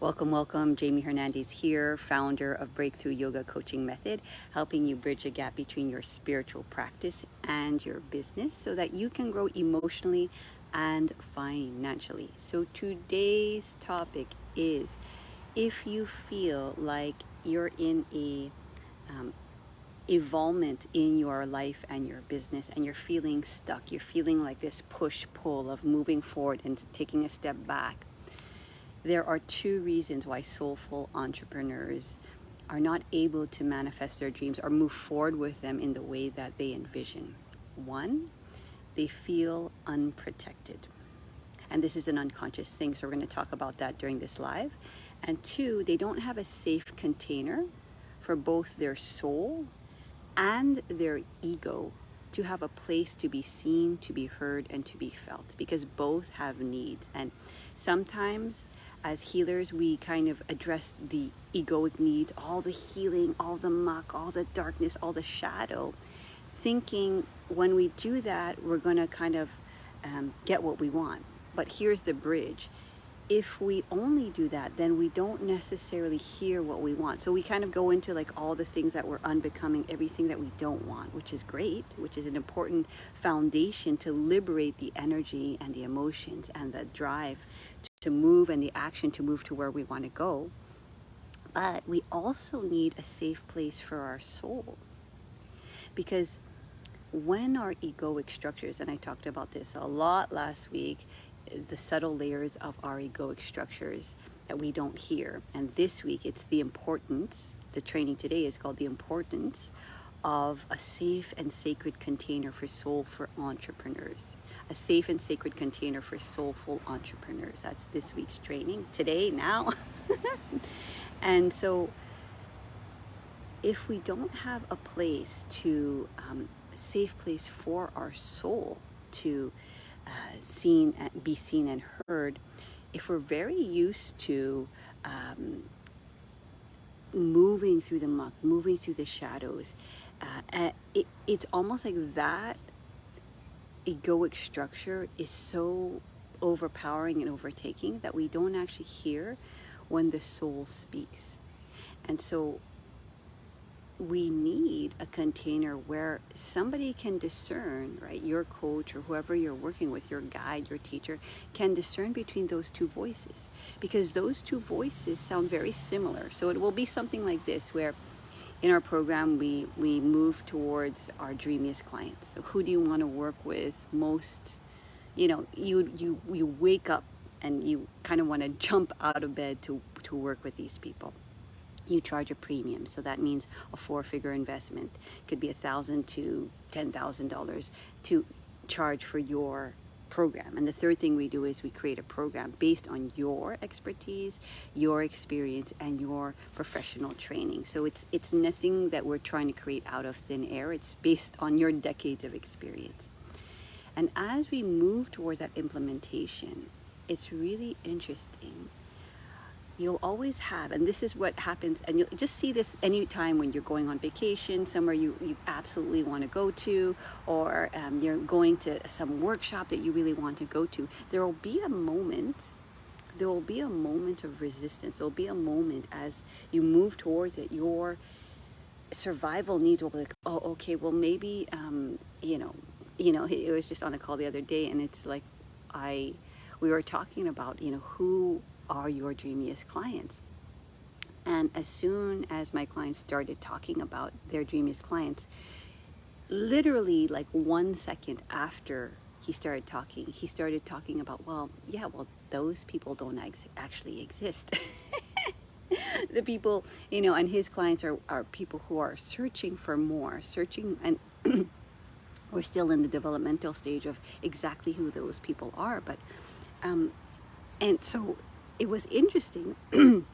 Welcome, welcome. Jamie Hernandez here, founder of Breakthrough Yoga Coaching Method, helping you bridge a gap between your spiritual practice and your business so that you can grow emotionally and financially. So today's topic is if you feel like you're in a evolvement in your life and your business and you're feeling stuck, you're feeling like this push-pull of moving forward and taking a step back. There are two reasons why soulful entrepreneurs are not able to manifest their dreams or move forward with them in the way that they envision. One, they feel unprotected. And this is an unconscious thing, so we're going to talk about that during this live. And two, they don't have a safe container for both their soul and their ego to have a place to be seen, to be heard, and to be felt, because both have needs. And sometimes as healers, we kind of address the egoic needs, all the healing, all the muck, all the darkness, all the shadow, thinking when we do that, we're going to kind of get what we want. But here's the bridge. If we only do that, then we don't necessarily hear what we want. So we kind of go into like all the things that we're unbecoming, everything that we don't want, which is great, which is an important foundation to liberate the energy and the emotions and the drive to move and the action to move to where we want to go. But we also need a safe place for our soul, because when our egoic structures, and I talked about this a lot last week, the subtle layers of our egoic structures that we don't hear. And this week, it's the importance, the training today is called the importance of a safe and sacred container for soulful entrepreneurs. A safe and sacred container for soulful entrepreneurs. That's this week's training, today, now. And so if we don't have a place to, a safe place for our soul to be seen and heard, if we're very used to moving through the muck, moving through the shadows, it's almost like that egoic structure is so overpowering and overtaking that we don't actually hear when the soul speaks. And so we need a container where somebody can discern, right? Your coach or whoever you're working with, your guide, your teacher, can discern between those two voices, because those two voices sound very similar. So it will be something like this, where in our program, we move towards our dreamiest clients. So who do you want to work with most? You know, you wake up and you kind of want to jump out of bed to work with these people. You charge a premium, so that means a 4-figure investment. It could be $1,000 to $10,000 to charge for your program. And the third thing we do is we create a program based on your expertise, your experience, and your professional training. So it's nothing that we're trying to create out of thin air. It's based on your decades of experience. And as we move towards that implementation, it's really interesting. You'll always have, and this is what happens, and you'll just see this anytime when you're going on vacation, somewhere you absolutely want to go to, or you're going to some workshop that you really want to go to. There will be a moment of resistance. There will be a moment as you move towards it, your survival needs will be like, oh, okay, well maybe, it was just on a call the other day, and it's like, we were talking about, who are your dreamiest clients. And as soon as my clients started talking about their dreamiest clients, literally like 1 second after he started talking about, well, those people don't actually exist. The people, and his clients are people who are searching for more, and we're still in the developmental stage of exactly who those people are. But, and so it was interesting to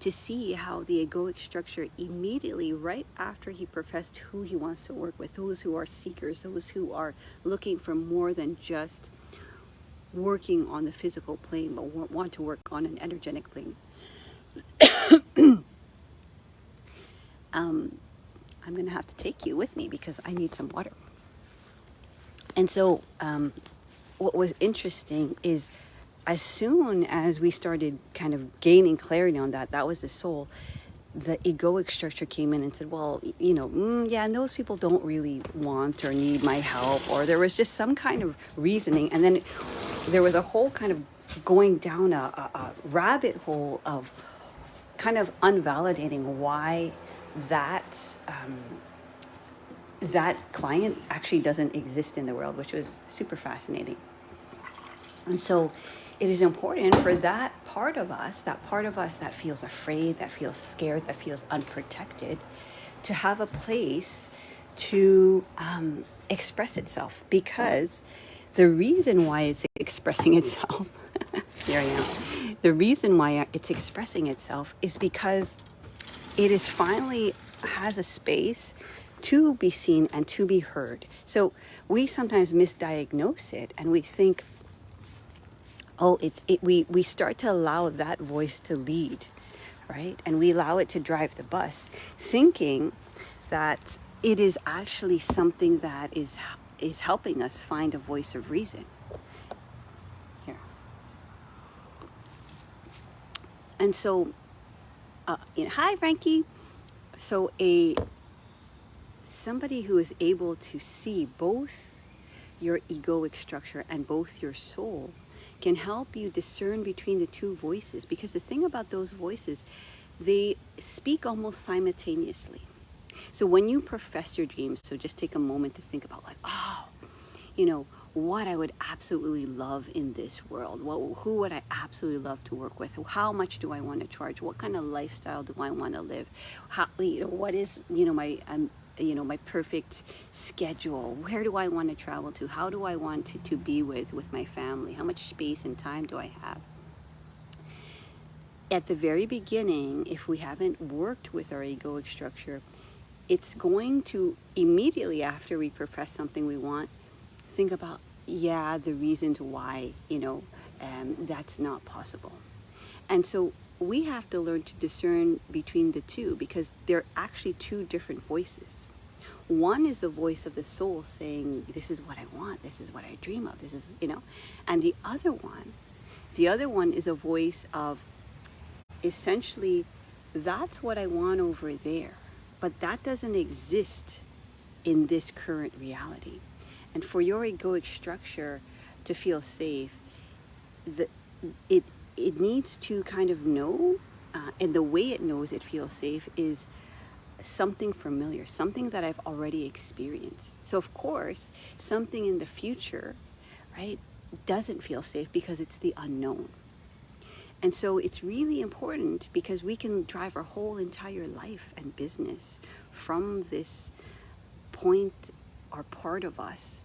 see how the egoic structure immediately, right after he professed who he wants to work with, those who are seekers, those who are looking for more than just working on the physical plane, but want to work on an energetic plane. I'm going to have to take you with me because I need some water. And so what was interesting is as soon as we started kind of gaining clarity on that, that was the soul, the egoic structure came in and said, well, yeah, and those people don't really want or need my help, or there was just some kind of reasoning. And then there was a whole kind of going down a rabbit hole of kind of unvalidating why that that client actually doesn't exist in the world, which was super fascinating. And so it is important for that part of us that feels afraid, that feels scared, that feels unprotected, to have a place to express itself. Because the reason why it's expressing itself, here I am, the reason why it's expressing itself is because it is finally has a space to be seen and to be heard. So we sometimes misdiagnose it and we think, oh, we start to allow that voice to lead, right? And we allow it to drive the bus, thinking that it is actually something that is helping us find a voice of reason. Here. And so, hi, Frankie. So somebody who is able to see both your egoic structure and both your soul can help you discern between the two voices, because the thing about those voices, they speak almost simultaneously. So when you profess your dreams, so just take a moment to think about, like, what I would absolutely love in this world. Who would I absolutely love to work with? How much do I want to charge? What kind of lifestyle do I want to live? What is, my perfect schedule? Where do I want to travel to? How do I want to be with my family? How much space and time do I have? At the very beginning, if we haven't worked with our egoic structure, it's going to immediately after we profess something we want, think about, the reasons why, that's not possible. And so we have to learn to discern between the two, because they're actually two different voices. One is the voice of the soul saying, this is what I want, this is what I dream of, this is, and the other one is a voice of essentially, that's what I want over there, but that doesn't exist in this current reality. And for your egoic structure to feel safe, it needs to kind of know, and the way it knows it feels safe is something familiar, something that I've already experienced. So of course, something in the future, right, doesn't feel safe because it's the unknown. And so it's really important, because we can drive our whole entire life and business from this point or part of us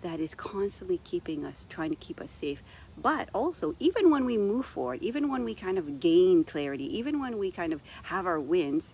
that is constantly trying to keep us safe. But also, even when we move forward, even when we kind of gain clarity, even when we kind of have our wins,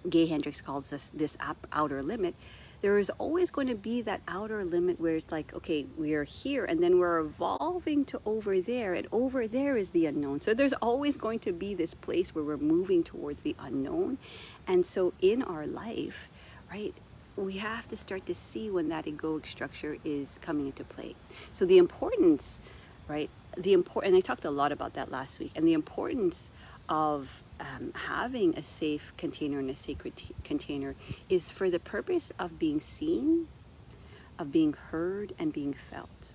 Gay Hendricks calls this outer limit, there is always going to be that outer limit where it's like, okay, we are here and then we're evolving to over there, and over there is the unknown. So there's always going to be this place where we're moving towards the unknown. And so in our life, right, we have to start to see when that egoic structure is coming into play. So the importance, right, and I talked a lot about that last week, and the importance of having a safe container and a sacred container is for the purpose of being seen, of being heard, and being felt.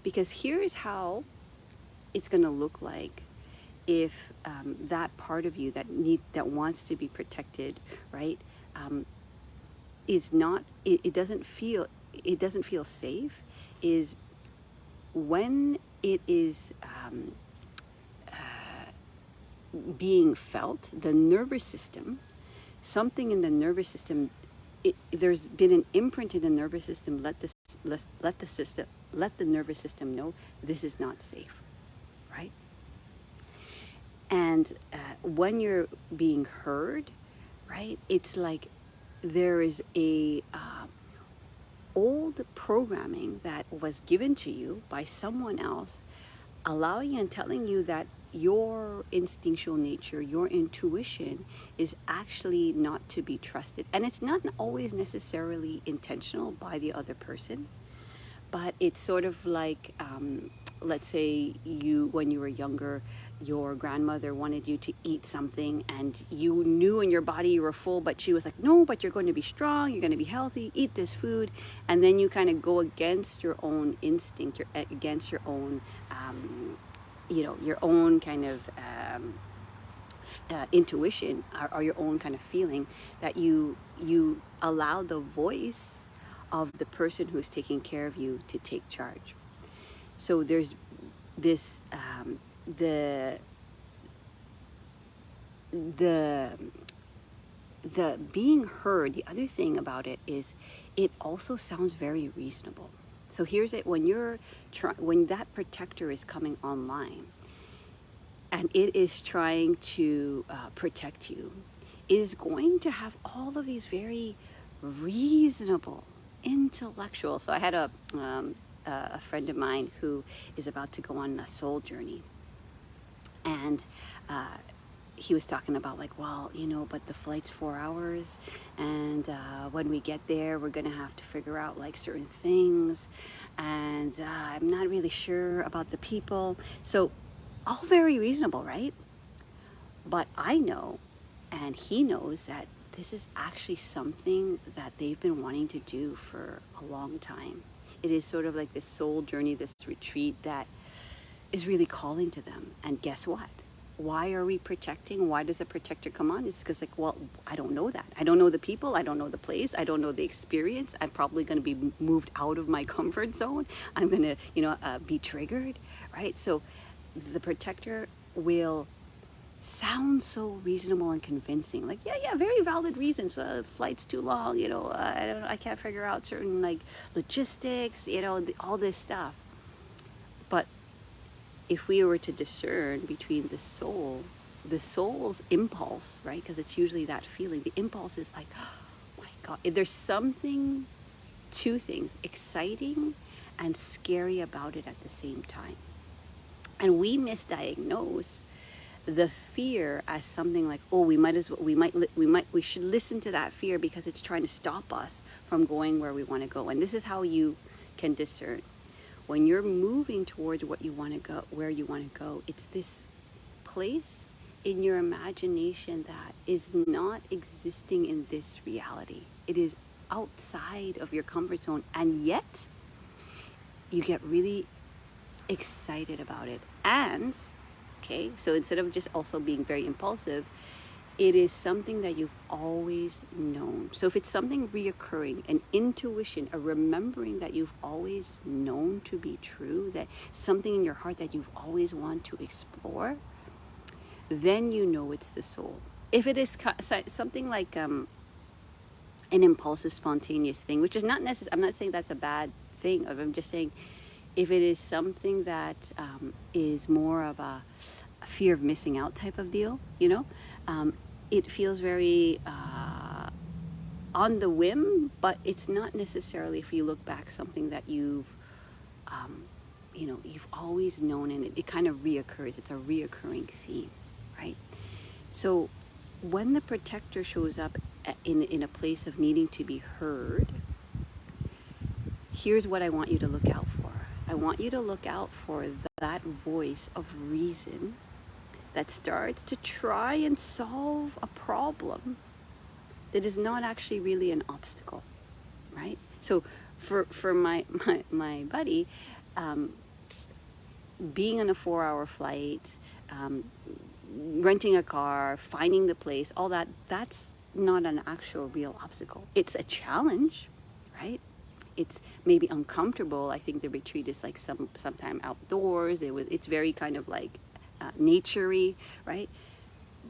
Because here's how it's going to look like if that part of you that wants to be protected, right, is not, it doesn't feel safe, is when it is being felt, the nervous system, something in the nervous system, there's been an imprint in the nervous system. Let the nervous system know this is not safe, right? And when you're being heard, right, it's like there is a old programming that was given to you by someone else, allowing and telling you that your instinctual nature, your intuition is actually not to be trusted. And it's not always necessarily intentional by the other person, but it's sort of like let's say when you were younger, your grandmother wanted you to eat something and you knew in your body you were full, but she was like, no, but you're going to be strong, you're going to be healthy, eat this food. And then you kind of go against your own instinct, against your own, your own kind of intuition, or your own kind of feeling, that you allow the voice of the person who's taking care of you to take charge. So there's this the being heard. The other thing about it is it also sounds very reasonable. So here's it: when when that protector is coming online and it is trying to protect you, is going to have all of these very reasonable, intellectual. So I had a friend of mine who is about to go on a soul journey, and he was talking about, like, well, but the flight's 4 hours, and when we get there, we're gonna have to figure out like certain things, and I'm not really sure about the people. So all very reasonable, right? But I know, and he knows, that this is actually something that they've been wanting to do for a long time. It is sort of like this soul journey, this retreat that is really calling to them. And guess what? Why are we protecting? Why does a protector come on? It's because, like, well, I don't know that. I don't know the people. I don't know the place. I don't know the experience. I'm probably going to be moved out of my comfort zone. I'm going to, be triggered, right? So the protector will sound so reasonable and convincing. Like, yeah, very valid reasons. The flight's too long. I can't figure out certain like logistics. All this stuff. But if we were to discern between the soul's impulse, right? Because it's usually that feeling. The impulse is like, oh my God. If there's something, two things, exciting and scary about it at the same time. And we misdiagnose the fear as something like, oh, we should listen to that fear because it's trying to stop us from going where we want to go. And this is how you can discern. When you're moving towards what you want to go, where you want to go, it's this place in your imagination that is not existing in this reality. It is outside of your comfort zone, and yet you get really excited about it. And okay, so instead of just also being very impulsive, it is something that you've always known. So if it's something reoccurring, an intuition, a remembering that you've always known to be true, that something in your heart that you've always wanted to explore, then you know it's the soul. If it is something like an impulsive, spontaneous thing, which is not necessary, I'm not saying that's a bad thing. I'm just saying, if it is something that is more of a fear of missing out type of deal, it feels very on the whim, but it's not necessarily, if you look back, something that you've always known, and it kind of reoccurs. It's a reoccurring theme, right? So when the protector shows up in a place of needing to be heard, here's what I want you to look out for. I want you to look out for that voice of reason that starts to try and solve a problem that is not actually really an obstacle, right? So for my buddy, being on a 4-hour flight, renting a car, finding the place, all that's not an actual real obstacle. It's a challenge, right? It's maybe uncomfortable. I think the retreat is like sometime outdoors. It's very kind of like nature-y, right?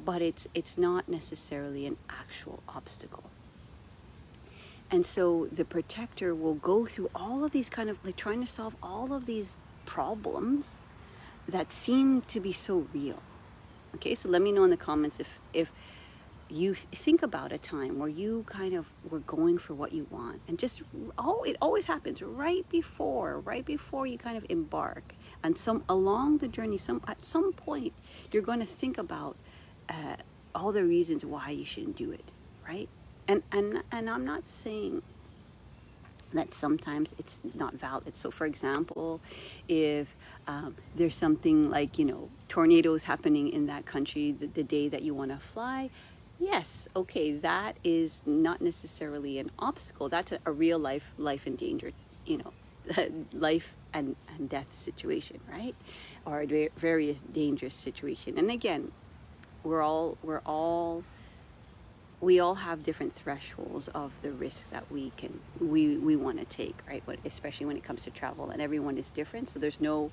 But it's not necessarily an actual obstacle. And so the protector will go through all of these kind of like trying to solve all of these problems that seem to be so real. Okay, so let me know in the comments if you think about a time where you kind of were going for what you want, and just it always happens right before you kind of embark, and along the journey, at some point you're going to think about all the reasons why you shouldn't do it, right? And I'm not saying that sometimes it's not valid. So for example, if there's something like, tornadoes happening in that country the day that you want to fly, yes, okay, that is not necessarily an obstacle. That's a real life and danger, you know, life and death situation, right? Or a various dangerous situation. And again, we all have different thresholds of the risk that we want to take, right? But especially when it comes to travel, and everyone is different, so there's no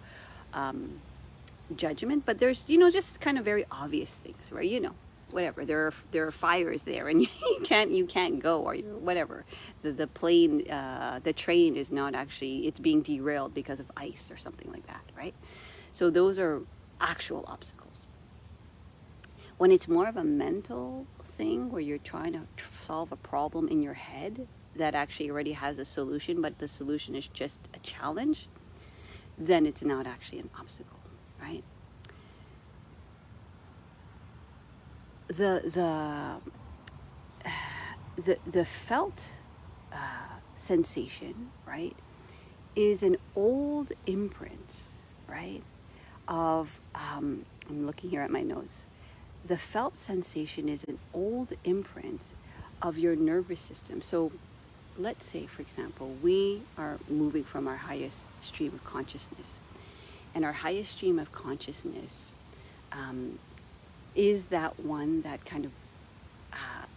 judgment. But there's, just kind of very obvious things where, whatever, there are fires there, and you can't go, or whatever. The plane, the train is not actually, it's being derailed because of ice or something like that, right? So those are actual obstacles. When it's more of a mental thing where you're trying to solve a problem in your head that actually already has a solution, but the solution is just a challenge, then it's not actually an obstacle, right? The felt sensation, right, is an old imprint, right, of I'm looking here at my nose. The felt sensation is an old imprint of your nervous system. So let's say, for example, we are moving from our highest stream of consciousness. And our highest stream of consciousness is that one that kind of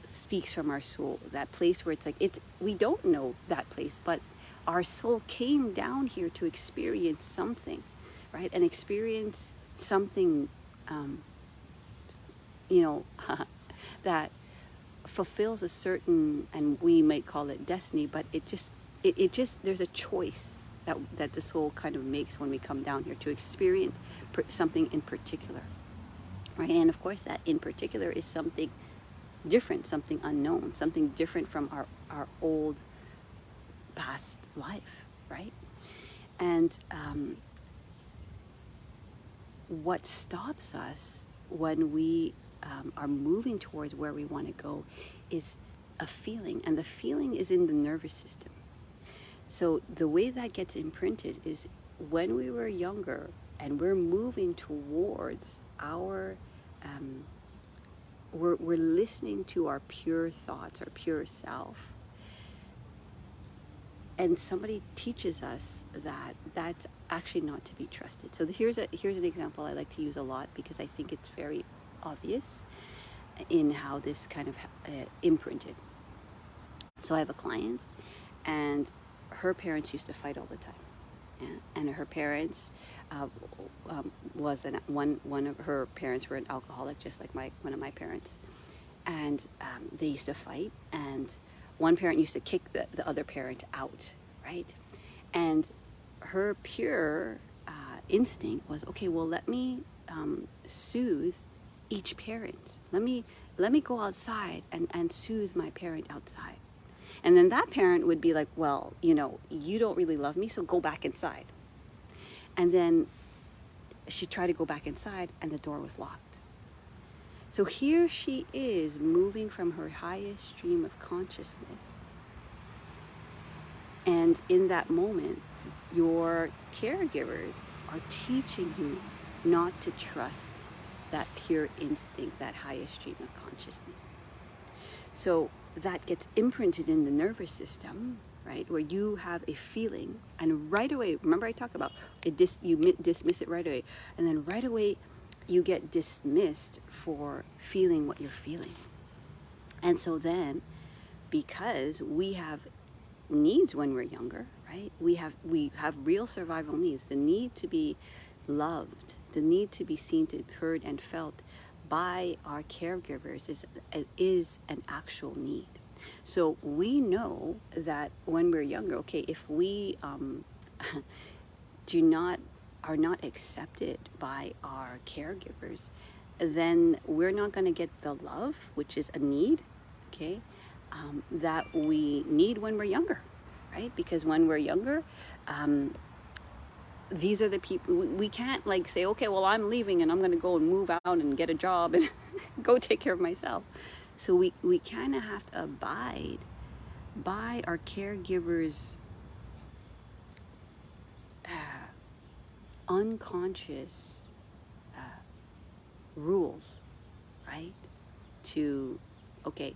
speaks from our soul, that place where it's like, we don't know that place, but our soul came down here to experience something, right? And experience something, that fulfills a certain, and we might call it destiny, but it just there's a choice that the soul kind of makes when we come down here to experience something in particular, right? And of course that in particular is something different, something unknown, something different from our old past life, right? And what stops us when we are moving towards where we want to go is a feeling, and the feeling is in the nervous system. So the way that gets imprinted is when we were younger and we're moving towards our we're listening to our pure thoughts, our pure self, and somebody teaches us that that's actually not to be trusted. So here's an example I like to use a lot because I think it's very obvious in how this kind of imprinted. So I have a client, and her parents used to fight all the time. Yeah. And her parents one of her parents were an alcoholic, just like one of my parents, and they used to fight. And one parent used to kick the other parent out, right? And her pure instinct was, okay, well, let me soothe each parent. Let me go outside and soothe my parent outside. And then that parent would be like, well, you don't really love me, so go back inside. And then she tried to go back inside, and the door was locked. So here she is moving from her highest stream of consciousness. And in that moment, your caregivers are teaching you not to trust that pure instinct, that highest stream of consciousness. So that gets imprinted in the nervous system, right, where you have a feeling, and right away, remember I talked about it, you dismiss it right away, and then right away you get dismissed for feeling what you're feeling. And so then, because we have needs when we're younger, right, we have real survival needs, the need to be loved, the need to be seen, to be heard and felt by our caregivers is an actual need. So we know that when we're younger, okay, if we are not accepted by our caregivers, then we're not going to get the love, which is a need, okay, that we need when we're younger, right? Because when we're younger, these are the people, we can't like say, okay, well, I'm leaving and I'm going to go and move out and get a job and go take care of myself. So we kind of have to abide by our caregivers' unconscious rules, right? To, okay,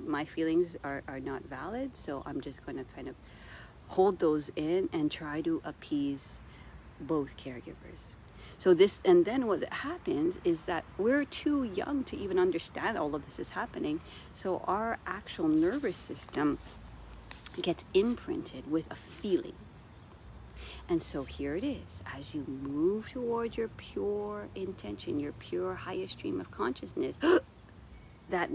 my feelings are not valid, so I'm just going to kind of hold those in and try to appease both caregivers. So this, and then what happens is that we're too young to even understand all of this is happening. So our actual nervous system gets imprinted with a feeling. And so here it is, as you move towards your pure intention, your pure highest stream of consciousness, that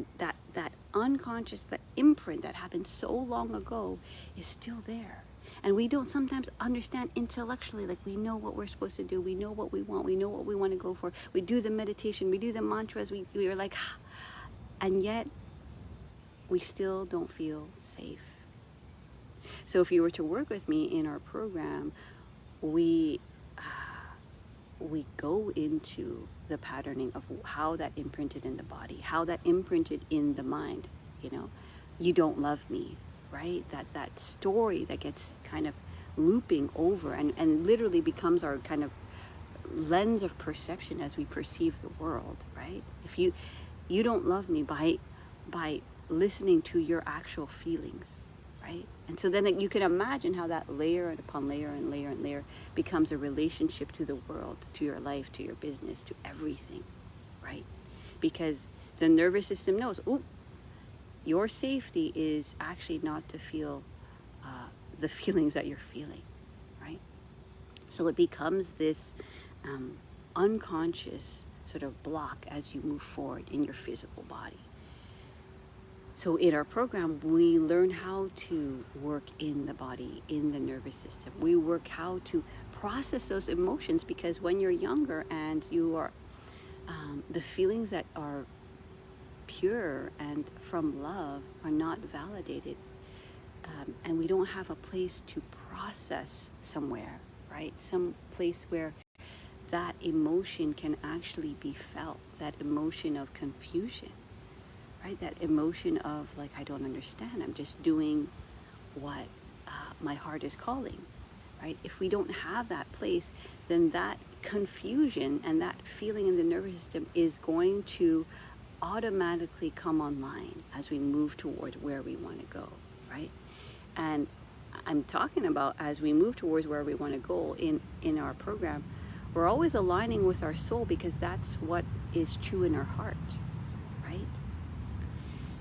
unconscious, that imprint that happened so long ago is still there. And we don't sometimes understand intellectually, like we know what we're supposed to do, we know what we want, we know what we want to go for, we do the meditation, we do the mantras, we are like, and yet we still don't feel safe. So if you were to work with me in our program, we go into the patterning of how that imprinted in the body, how that imprinted in the mind. You know, you don't love me, right? That story that gets kind of looping over and literally becomes our kind of lens of perception as we perceive the world, right? If you don't love me by listening to your actual feelings, right? And so then you can imagine how that layer upon layer and layer and layer becomes a relationship to the world, to your life, to your business, to everything, right? Because the nervous system knows, ooh, your safety is actually not to feel the feelings that you're feeling, right? So it becomes this unconscious sort of block as you move forward in your physical body. So in our program, we learn how to work in the body, in the nervous system. We work how to process those emotions, because when you're younger and you are, the feelings that are pure and from love are not validated, and we don't have a place to process somewhere, right? Some place where that emotion can actually be felt, that emotion of confusion, right? That emotion of like, I don't understand, I'm just doing what my heart is calling, right? If we don't have that place, then that confusion and that feeling in the nervous system is going to automatically come online as we move towards where we want to go, right? And I'm talking about as we move towards where we want to go in our program, we're always aligning with our soul, because that's what is true in our heart, right?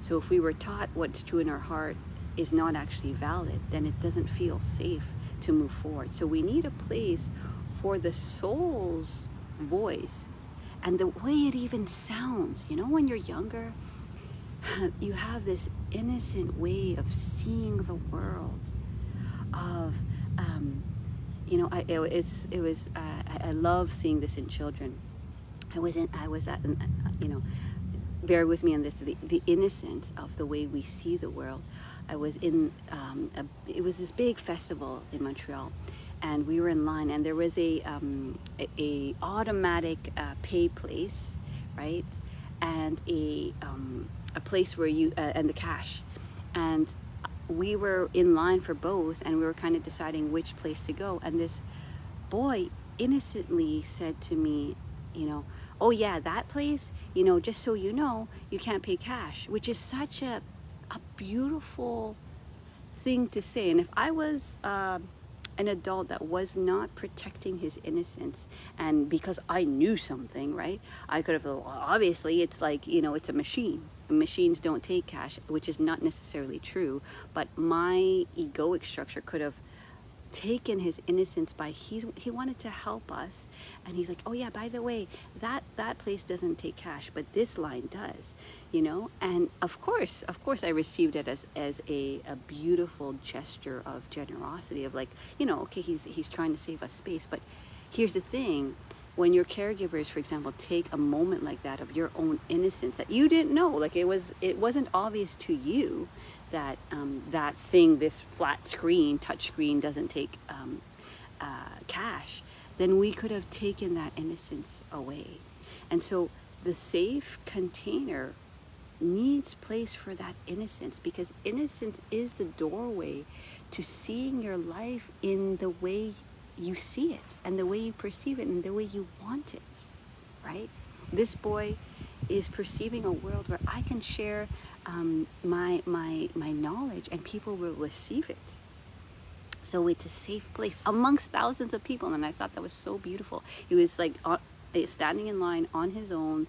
So if we were taught what's true in our heart is not actually valid, then it doesn't feel safe to move forward. So we need a place for the soul's voice and the way it even sounds. You know, when you're younger, you have this innocent way of seeing the world, of I love seeing this in children. I was at bear with me on this, the innocence of the way we see the world. I was in it was this big festival in Montreal, and we were in line, and there was a automatic pay place, right, and a place where you and the cash, and we were in line for both, and we were kind of deciding which place to go, and this boy innocently said to me, oh yeah, that place, just so you know, you can't pay cash, which is such a beautiful thing to say. And if I was an adult that was not protecting his innocence, and because I knew something, right, I could have, well, obviously it's like, it's a machine. Machines don't take cash, which is not necessarily true, but my egoic structure could have taken his innocence by he wanted to help us, and he's like, oh yeah, by the way, that place doesn't take cash, but this line does, and of course I received it as a beautiful gesture of generosity, of like, okay, he's trying to save us space. But here's the thing: when your caregivers, for example, take a moment like that of your own innocence that you didn't know, like it wasn't obvious to you that that thing, this flat screen, touch screen, doesn't take cash, then we could have taken that innocence away. And so the safe container needs place for that innocence, because innocence is the doorway to seeing your life in the way you see it and the way you perceive it and the way you want it, right? This boy is perceiving a world where I can share my knowledge and people will receive it. So it's a safe place amongst thousands of people. And I thought that was so beautiful. He was like standing in line on his own,